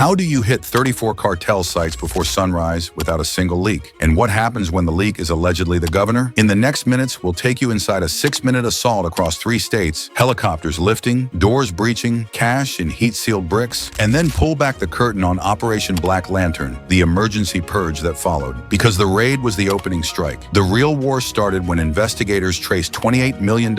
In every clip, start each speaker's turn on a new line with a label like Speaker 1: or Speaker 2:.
Speaker 1: How do you hit 34 cartel sites before sunrise without a single leak? And what happens when the leak is allegedly the governor? In the next minutes, we'll take you inside a 6-minute assault across 3 states, helicopters lifting, doors breaching, cash in heat-sealed bricks, and then pull back the curtain on Operation Black Lantern, the emergency purge that followed. Because the raid was the opening strike. The real war started when investigators traced $28 million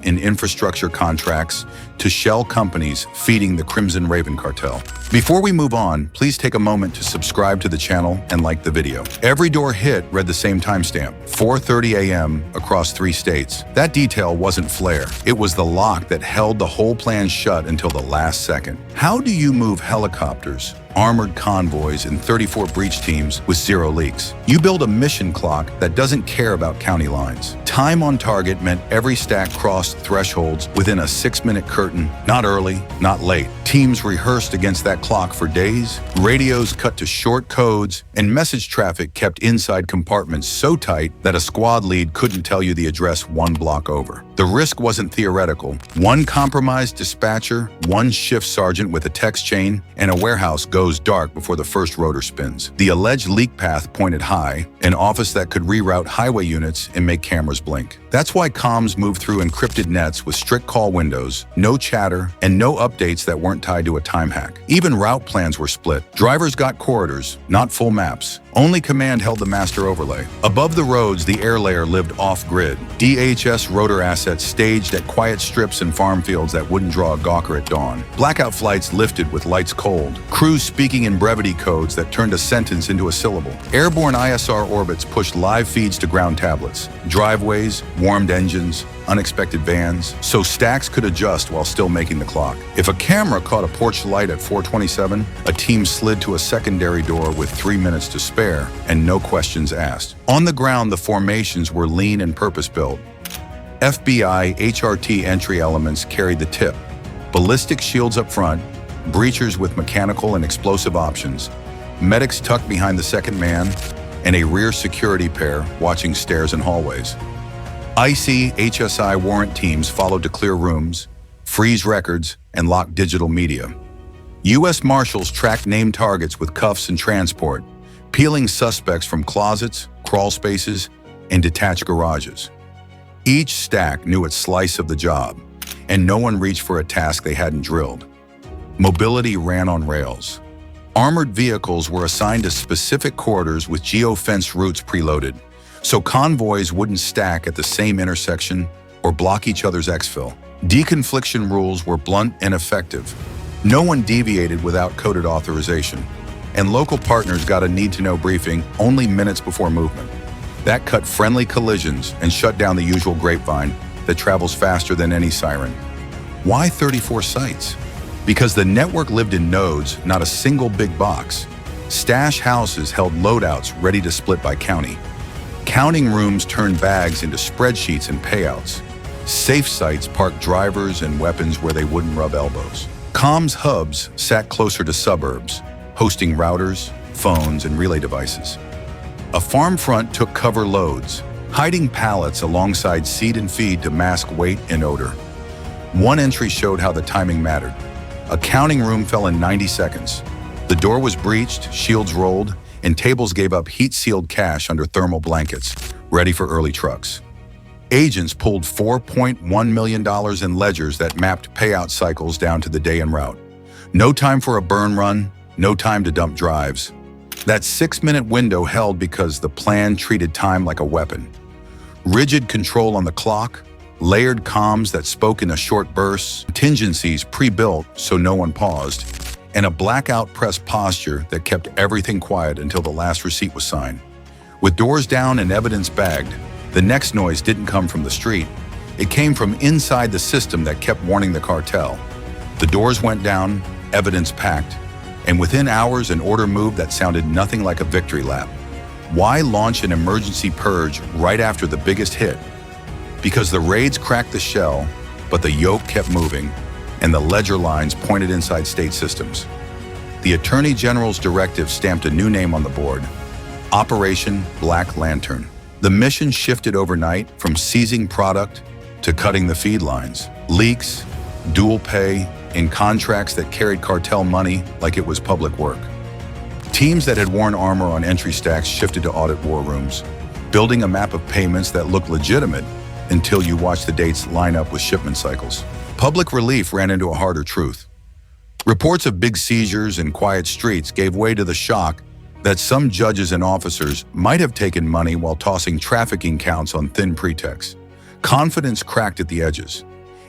Speaker 1: in infrastructure contracts to shell companies feeding the Crimson Raven cartel. Before we move on, please take a moment to subscribe to the channel and like the video. Every door hit read the same timestamp, 4:30 a.m. across 3 states. That detail wasn't flair. It was the lock that held the whole plan shut until the last second. How do you move helicopters, armored convoys, and 34 breach teams with 0 leaks? You build a mission clock that doesn't care about county lines. Time on target meant every stack crossed thresholds within a 6-minute curtain, not early, not late. Teams rehearsed against that clock for days, radios cut to short codes, and message traffic kept inside compartments so tight that a squad lead couldn't tell you the address 1 block over. The risk wasn't theoretical. One compromised dispatcher, one shift sergeant with a text chain, and a warehouse goes dark before the first rotor spins. The alleged leak path pointed high, an office that could reroute highway units and make cameras blink. That's why comms moved through encrypted nets with strict call windows, no chatter, and no updates that weren't tied to a time hack. Even route plans were split. Drivers got corridors, not full maps. Only command held the master overlay. Above the roads, the air layer lived off-grid. DHS rotor assets staged at quiet strips and farm fields that wouldn't draw a gawker at dawn. Blackout flights lifted with lights cold. Crews speaking in brevity codes that turned a sentence into a syllable. Airborne ISR orbits pushed live feeds to ground tablets. Driveways, warmed engines, unexpected vans, so stacks could adjust while still making the clock. If a camera caught a porch light at 4:27, a team slid to a secondary door with 3 minutes to spare and no questions asked. On the ground, the formations were lean and purpose-built. FBI HRT entry elements carried the tip. Ballistic shields up front, breachers with mechanical and explosive options, medics tucked behind the second man, and a rear security pair watching stairs and hallways. IC HSI warrant teams followed to clear rooms, freeze records, and lock digital media. U.S. Marshals tracked named targets with cuffs and transport, peeling suspects from closets, crawl spaces, and detached garages. Each stack knew its slice of the job, and no one reached for a task they hadn't drilled. Mobility ran on rails. Armored vehicles were assigned to specific corridors with geo-fenced routes preloaded, so convoys wouldn't stack at the same intersection or block each other's exfil. Deconfliction rules were blunt and effective. No one deviated without coded authorization, and local partners got a need-to-know briefing only minutes before movement. That cut friendly collisions and shut down the usual grapevine that travels faster than any siren. Why 34 sites? Because the network lived in nodes, not a single big box. Stash houses held loadouts ready to split by county. Counting rooms turned bags into spreadsheets and payouts. Safe sites parked drivers and weapons where they wouldn't rub elbows. Comms hubs sat closer to suburbs, hosting routers, phones, and relay devices. A farm front took cover loads, hiding pallets alongside seed and feed to mask weight and odor. One entry showed how the timing mattered. A counting room fell in 90 seconds. The door was breached, shields rolled, and tables gave up heat-sealed cash under thermal blankets, ready for early trucks. Agents pulled $4.1 million in ledgers that mapped payout cycles down to the day en route. No time for a burn run, no time to dump drives. That 6-minute window held because the plan treated time like a weapon. Rigid control on the clock, layered comms that spoke in a short bursts, contingencies pre-built so no one paused, and a blackout press posture that kept everything quiet until the last receipt was signed. With doors down and evidence bagged, the next noise didn't come from the street. It came from inside the system that kept warning the cartel. The doors went down, evidence packed, and within hours an order moved that sounded nothing like a victory lap. Why launch an emergency purge right after the biggest hit? Because the raids cracked the shell, but the yoke kept moving, and the ledger lines pointed inside state systems. The Attorney General's directive stamped a new name on the board: Operation Black Lantern. The mission shifted overnight from seizing product to cutting the feed lines. Leaks, dual pay, in contracts that carried cartel money like it was public work. Teams that had worn armor on entry stacks shifted to audit war rooms, building a map of payments that looked legitimate until you watched the dates line up with shipment cycles. Public relief ran into a harder truth. Reports of big seizures and quiet streets gave way to the shock that some judges and officers might have taken money while tossing trafficking counts on thin pretexts. Confidence cracked at the edges.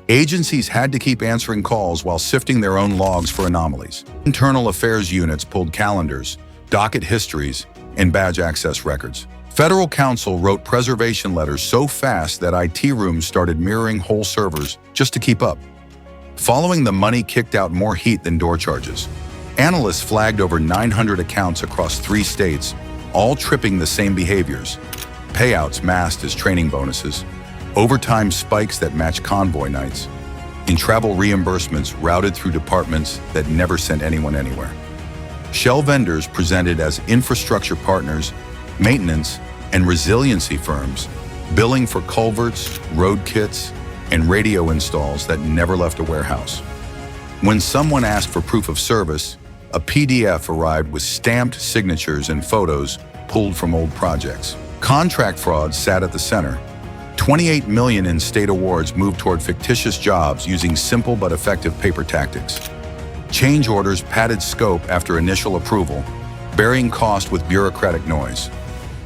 Speaker 1: Agencies had to keep answering calls while sifting their own logs for anomalies. Internal affairs units pulled calendars, docket histories, and badge access records. Federal counsel wrote preservation letters so fast that IT rooms started mirroring whole servers just to keep up. Following the money kicked out more heat than door charges. Analysts flagged over 900 accounts across 3 states, all tripping the same behaviors. Payouts masked as training bonuses, overtime spikes that match convoy nights, and travel reimbursements routed through departments that never sent anyone anywhere. Shell vendors presented as infrastructure partners, maintenance, and resiliency firms, billing for culverts, road kits, and radio installs that never left a warehouse. When someone asked for proof of service, a PDF arrived with stamped signatures and photos pulled from old projects. Contract fraud sat at the center. $28 million in state awards moved toward fictitious jobs using simple but effective paper tactics. Change orders padded scope after initial approval, burying cost with bureaucratic noise.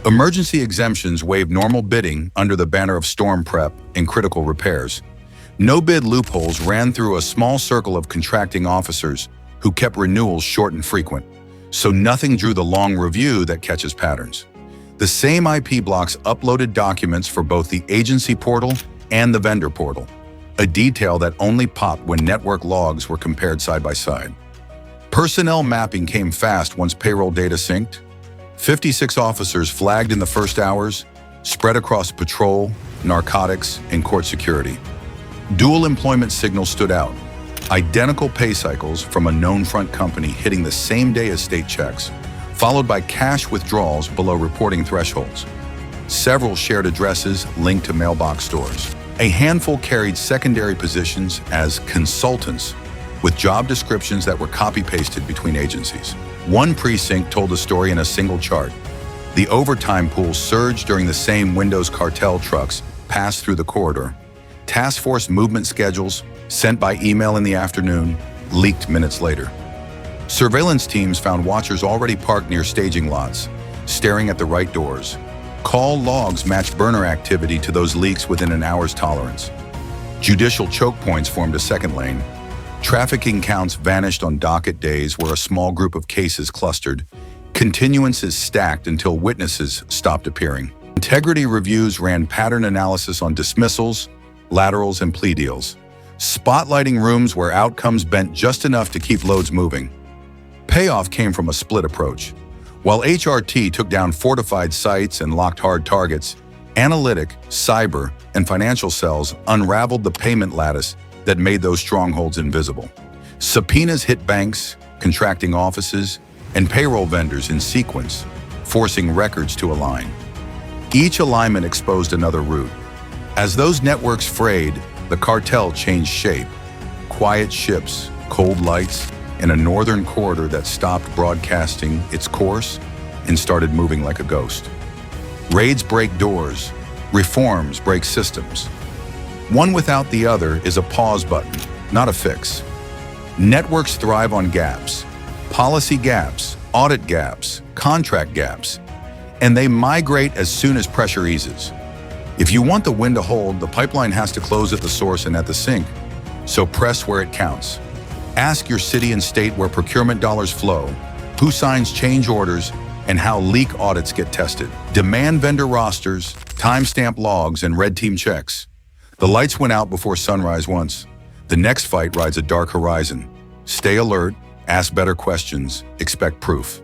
Speaker 1: Emergency exemptions waived normal bidding under the banner of storm prep and critical repairs. No-bid loopholes ran through a small circle of contracting officers who kept renewals short and frequent, so nothing drew the long review that catches patterns. The same IP blocks uploaded documents for both the agency portal and the vendor portal, a detail that only popped when network logs were compared side by side. Personnel mapping came fast once payroll data synced. 56 officers flagged in the first hours, spread across patrol, narcotics, and court security. Dual employment signals stood out. Identical pay cycles from a known front company hitting the same day as state checks, followed by cash withdrawals below reporting thresholds. Several shared addresses linked to mailbox stores. A handful carried secondary positions as consultants, with job descriptions that were copy-pasted between agencies. One precinct told a story in a single chart. The overtime pool surged during the same Windows Cartel trucks passed through the corridor. Task force movement schedules, sent by email in the afternoon, leaked minutes later. Surveillance teams found watchers already parked near staging lots, staring at the right doors. Call logs matched burner activity to those leaks within an hour's tolerance. Judicial choke points formed a second lane. Trafficking counts vanished on docket days where a small group of cases clustered. Continuances stacked until witnesses stopped appearing. Integrity reviews ran pattern analysis on dismissals, laterals, and plea deals, spotlighting rooms where outcomes bent just enough to keep loads moving. Payoff came from a split approach. While HRT took down fortified sites and locked hard targets, analytic, cyber, and financial cells unraveled the payment lattice that made those strongholds invisible. Subpoenas hit banks, contracting offices, and payroll vendors in sequence, forcing records to align. Each alignment exposed another route. As those networks frayed, the cartel changed shape. Quiet ships, cold lights, and a northern corridor that stopped broadcasting its course and started moving like a ghost. Raids break doors, reforms break systems. One without the other is a pause button, not a fix. Networks thrive on gaps, policy gaps, audit gaps, contract gaps, and they migrate as soon as pressure eases. If you want the wind to hold, the pipeline has to close at the source and at the sink, so press where it counts. Ask your city and state where procurement dollars flow, who signs change orders, and how leak audits get tested. Demand vendor rosters, timestamp logs, and red team checks. The lights went out before sunrise once. The next fight rides a dark horizon. Stay alert, ask better questions, expect proof.